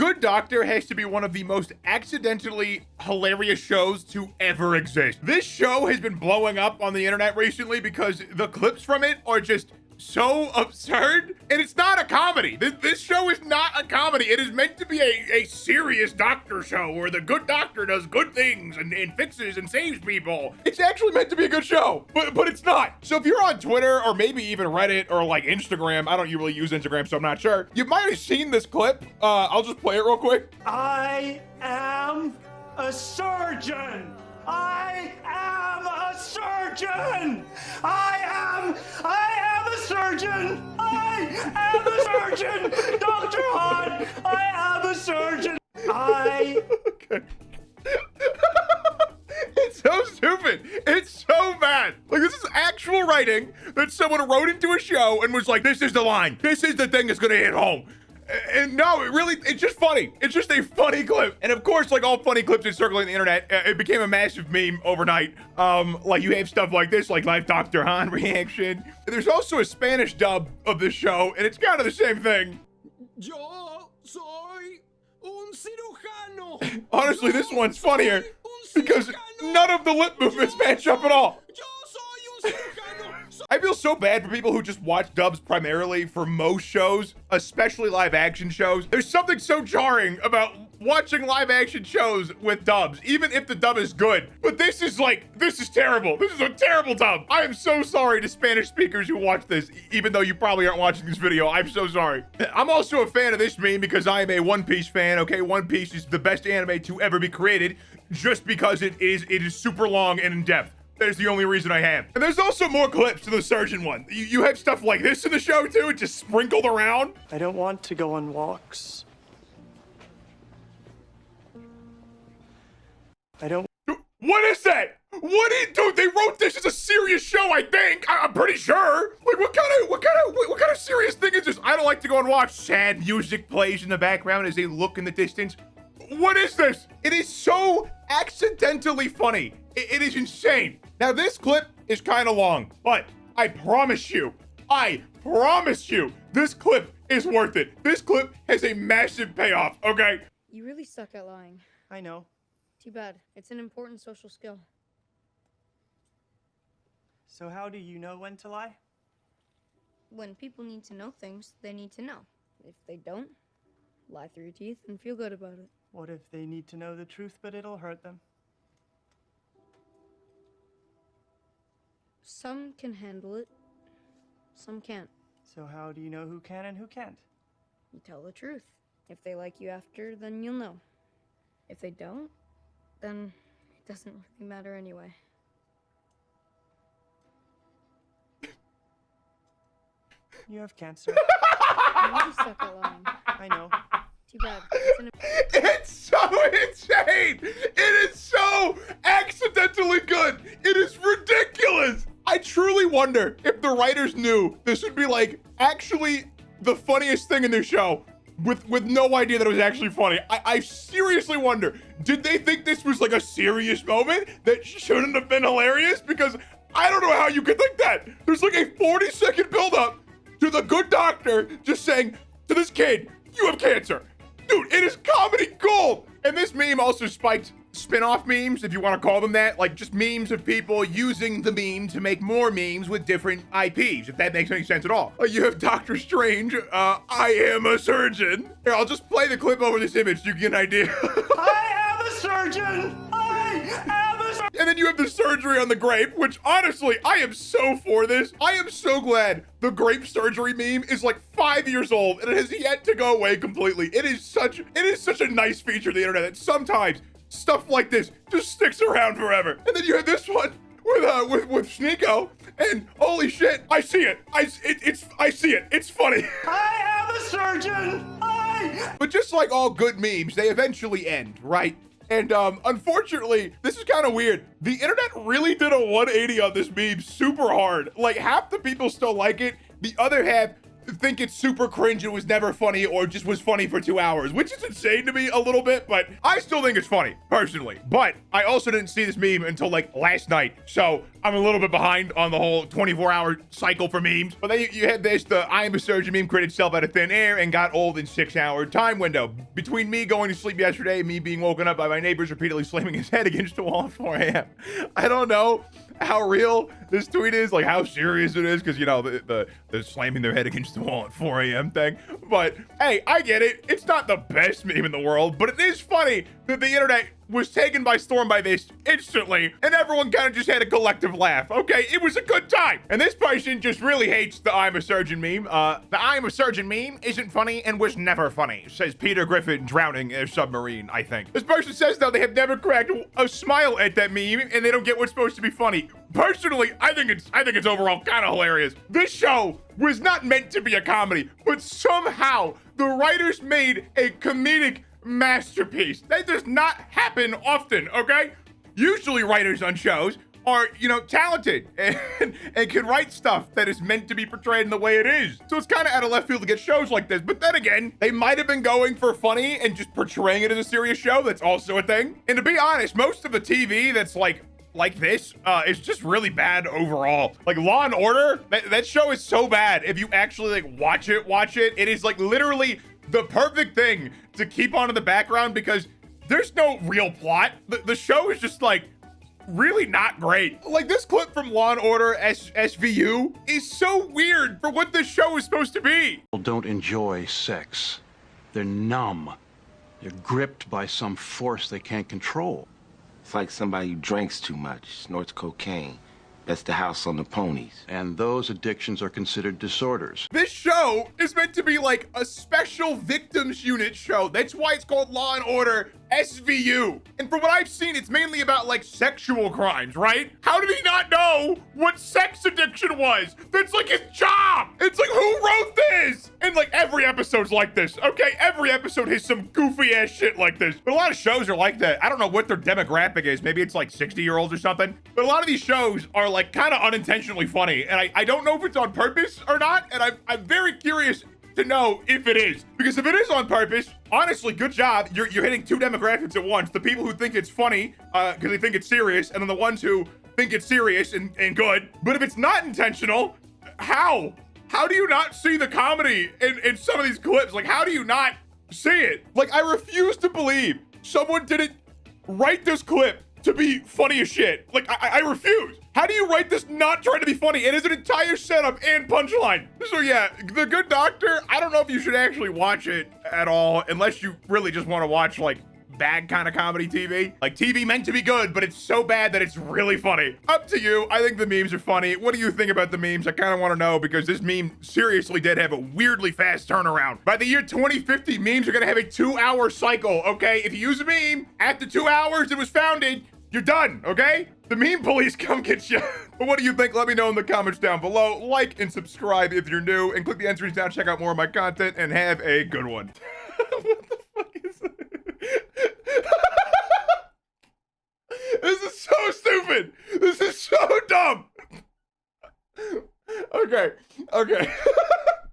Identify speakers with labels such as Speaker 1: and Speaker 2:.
Speaker 1: Good Doctor has to be one of the most accidentally hilarious shows to ever exist. This show has been blowing up on the internet recently because the clips from it are just so absurd, and it's not a comedy. This show is not a comedy. It is meant to be a serious doctor show where the good doctor does good things and fixes and saves people. It's actually meant to be a good show, but it's not. So if you're on Twitter or maybe even Reddit or like Instagram, I don't really use Instagram, so I'm not sure. You might have seen this clip. I'll just play it real quick.
Speaker 2: I am a surgeon. I am a surgeon. I am a surgeon. I am a surgeon. Dr. Hahn, I am a surgeon.
Speaker 1: Okay. It's so stupid. It's so bad. Like, this is actual writing that someone wrote into a show and was like, this is the line. This is the thing that's gonna hit home. And no, it's just funny. It's just a funny clip. And of course, like all funny clips that circulate the internet, it became a massive meme overnight. Like you have stuff like this, like live Dr. Han reaction. There's also a Spanish dub of the show, and it's kind of the same thing.
Speaker 3: Yo soy un cirujano.
Speaker 1: Honestly, this one's funnier because none of the lip movements match up at all. I feel so bad for people who just watch dubs primarily for most shows, especially live action shows. There's something so jarring about watching live action shows with dubs, even if the dub is good. But this is terrible. This is a terrible dub. I am so sorry to Spanish speakers who watch this, even though you probably aren't watching this video. I'm so sorry. I'm also a fan of this meme because I am a One Piece fan, okay? One Piece is the best anime to ever be created just because it is super long and in depth. That is the only reason I have. And there's also more clips to the surgeon one. You have stuff like this in the show too, just sprinkled around.
Speaker 2: I don't want to go on walks. I don't.
Speaker 1: What is that? Dude, they wrote this as a serious show, I think. I'm pretty sure. Like, what kind of serious thing is this? I don't like to go and watch. Sad music plays in the background as they look in the distance. What is this? It is so accidentally funny. It is insane. Now, this clip is kind of long, but I promise you, this clip is worth it. This clip has a massive payoff, okay?
Speaker 4: You really suck at lying.
Speaker 2: I know.
Speaker 4: Too bad. It's an important social skill.
Speaker 2: So how do you know when to lie?
Speaker 4: When people need to know things, they need to know. If they don't, lie through your teeth and feel good about it.
Speaker 2: What if they need to know the truth, but it'll hurt them?
Speaker 4: Some can handle it, some can't.
Speaker 2: So how do you know who can and who can't?
Speaker 4: You tell the truth. If they like you after, then you'll know. If they don't, then it doesn't really matter anyway.
Speaker 2: You have cancer.
Speaker 4: You really suck at lying.
Speaker 2: I know.
Speaker 4: Too bad.
Speaker 1: It's so insane. It is so accidentally good. It is ridiculous. I truly wonder if the writers knew this would be like actually the funniest thing in their show with no idea that it was actually funny. I seriously wonder, did they think this was like a serious moment that shouldn't have been hilarious? Because I don't know how you could think that. There's like a 40-second buildup to the good doctor just saying to this kid, you have cancer. Dude, it is comedy gold. And this meme also spiked spin-off memes, if you want to call them that, like just memes of people using the meme to make more memes with different IPs, if that makes any sense at all. You have Doctor Strange, I am a surgeon. Here, I'll just play the clip over this image so you get an idea.
Speaker 2: I am a surgeon. I am a surgeon.
Speaker 1: And then you have the surgery on the grape, which honestly, I am so for this. I am so glad the grape surgery meme is like 5 years old and it has yet to go away completely. It is such a nice feature of the internet that sometimes stuff like this just sticks around forever. And then you have this one with Sneeko, and holy shit, I see it. I see it. It's funny.
Speaker 2: I am a surgeon.
Speaker 1: But just like all good memes, they eventually end, right? And unfortunately, this is kind of weird. The internet really did a 180 on this meme super hard. Like half the people still like it. The other half think it's super cringe, it was never funny, or just was funny for 2 hours, which is insane to me a little bit, but I still think it's funny, personally. But I also didn't see this meme until like last night, so I'm a little bit behind on the whole 24-hour cycle for memes. But then you had this, the I am a surgeon meme created itself out of thin air and got old in 6-hour time window. Between me going to sleep yesterday and me being woken up by my neighbors repeatedly slamming his head against the wall at 4 a.m. I don't know how real this tweet is, like how serious it is, because, you know, the slamming their head against the wall at 4 a.m. thing. But hey, I get it. It's not the best meme in the world, but it is funny that the internet was taken by storm by this instantly, and everyone kind of just had a collective laugh. Okay, it was a good time. And this person just really hates the I'm a surgeon meme. The I'm a surgeon meme isn't funny and was never funny, says Peter Griffin drowning in a submarine, I think. This person says, though, they have never cracked a smile at that meme, and they don't get what's supposed to be funny. Personally, I think it's overall kind of hilarious. This show was not meant to be a comedy, but somehow the writers made a comedic masterpiece. That does not happen often, okay? Usually writers on shows are, you know, talented and can write stuff that is meant to be portrayed in the way it is. So it's kind of out of left field to get shows like this. But then again, they might have been going for funny and just portraying it as a serious show. That's also a thing. And to be honest, most of the TV that's like this is just really bad overall. Like Law and Order, that show is so bad. If you actually like watch it, it is like literally the perfect thing to keep on in the background because there's no real plot. The show is just like really not great. Like this clip from Law and Order SVU is so weird for what this show is supposed to be.
Speaker 5: People don't enjoy sex. They're numb. They're gripped by some force they can't control.
Speaker 6: It's like somebody who drinks too much, snorts cocaine, bets the house on the ponies.
Speaker 5: And those addictions are considered disorders.
Speaker 1: This show is meant to be like a special victims unit show. That's why it's called Law and Order SVU. And from what I've seen, it's mainly about like sexual crimes, right? How did he not know what sex addiction was? That's like his job. It's like, who wrote this? And like every episode's like this, okay? Every episode has some goofy ass shit like this. But a lot of shows are like that. I don't know what their demographic is. Maybe it's like 60-year-olds or something. But a lot of these shows are like kind of unintentionally funny. And I don't know if it's on purpose or not. And I'm very curious to know if it is, because if it is on purpose, honestly, good job. You're hitting two demographics at once: the people who think it's funny because they think it's serious, and then the ones who think it's serious and good. But if it's not intentional, how do you not see the comedy in some of these clips? Like, how do you not see it? Like, I refuse to believe someone didn't write this clip to be funny as shit. Like, I refuse. How do you write this not trying to be funny? It is an entire setup and punchline. So yeah, The Good Doctor, I don't know if you should actually watch it at all, unless you really just want to watch like bad kind of comedy TV. Like TV meant to be good, but it's so bad that it's really funny. Up to you. I think the memes are funny. What do you think about the memes? I kind of want to know, because this meme seriously did have a weirdly fast turnaround. By the year 2050, memes are going to have a 2-hour cycle, okay? If you use a meme, after 2 hours it was founded, you're done, okay? The meme police come get you. But what do you think? Let me know in the comments down below. Like and subscribe if you're new, and click the entries down, check out more of my content, and have a good one. What the fuck is this? This is so stupid. This is so dumb. Okay.